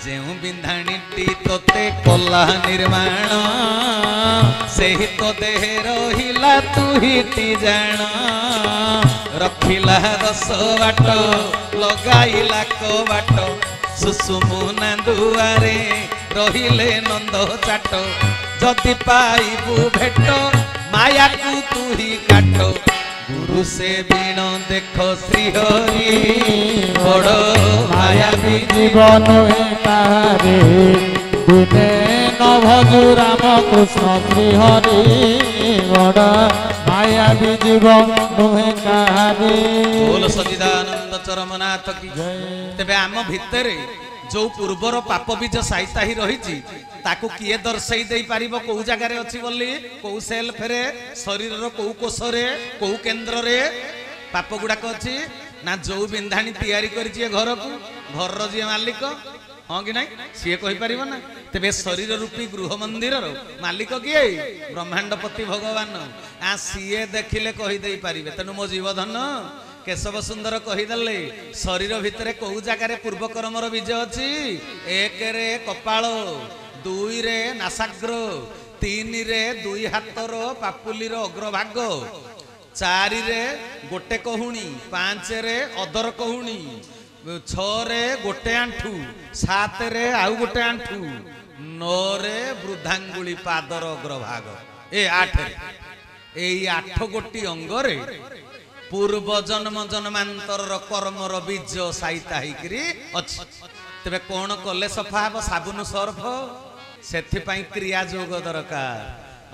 जेउ बिंधाणीटी तोते कला निर्माण से ही तो देह रहिला तू हिटी जान रखिला रस बाट लगाइला को बाट सुसुमुना दुआरे रहिले नंद चाट जदि पाइबू भेट माया को तू ही काट गुरु से बीण देख श्रीहरि बड़ माया भी जीवन कारे दिने न भजु राम कृष्ण श्रीहरि बड़ माया भी जीवन नुहे कारे। बोल सच्चिदानंद चरमनाथ की तेबे आम भितरे जो पूर्वर पाप बीज साइता ही रही ताकू किए दर्शाई दे पारिबो को जगार अच्छी बोली कौ सेल्फ रे शरीर कौ कोष रे कौ केन्द्र रे पाप गुड़ाक अच्छी ना जो बिंधाणी तैयारी करिछि घर को घर जी मालिक हाँ कि ना सी कही पार ना तेरे शरीर रूपी गृह मंदिर मालिक किए ब्रह्मांडपति भगवान आ सीए देखिले कहीदे पारे तेणु मो जीवधन केशव सुंदर कहीदे शरीर भितर कौ जगार पूर्व कर्मर बीज अच्छी एक रे कपाल दुई रे नासाग्र तीन रे दुई हाथर पापुलीर अग्रभाग चारि रे गोटे कहुणी पांच रे अदर कहुणी छ रे गोटे आंठू सात रे आउ गोटे आंठू नौ रे वृद्धांगुली पादर अग्रभाग ए आठ रे एई आठ गोटी अंगरे पूर्व जन्म जन्मांतर कर्मर बीज साइता होकरी अच्छी तेरे कौन कले सफा हम साबुन सर्फ से क्रिया जोग दरकार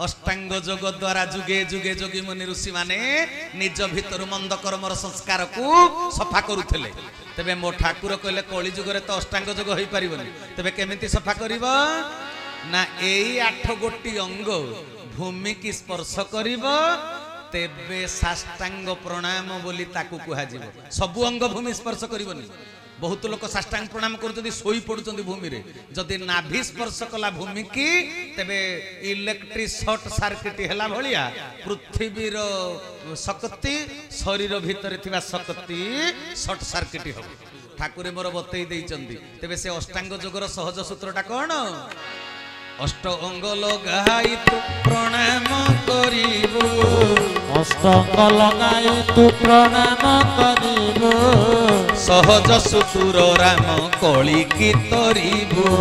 अष्टांग जोग द्वारा जुगे जुगे जोगी मुनि ऋषि माने निज भितर मंद कर्मर संस्कार को सफा करुले तेबे मो ठाकुर कहले कली जुगरे तो अष्टांग जोग हो पारिबनी तेबे केमिति सफा करिबो ना एई आठ गोटी अंग भूमि की स्पर्श करिबो तेबे साष्टांग प्रणाम बोली ताकू कुहाजिबो सबु अंग भूमि स्पर्श करिबनी बहुत लोक साष्टांग प्रणाम कर शोई पड़ुचंदी भूमि रे जदि नाभि स्पर्श कला भूमि की तेबे इलेक्ट्रिक शॉर्ट सर्किट हैला भलिया पृथ्वीर शक्ति शरीर भितर थिबा शक्ति शॉर्ट सर्किट हो ठाकुर मोर बतई देइचंदी तेबे से अष्टांग जोगर सहज सूत्रटा कोन अष्ट अंग लगाई तू प्रणाम करिबो अष्टांग लगाई तू प्रणाम करिबो सहज सुतुर राम कली की तरिबो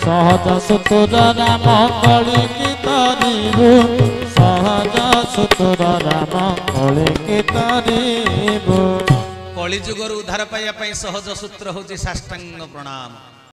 सहज सुतुर राम कली की तरिबो सहज सुतुर राम कली की तरिबो कली जुगर उद्धार पाइबा सहज सूत्र होची साष्टांग प्रणाम।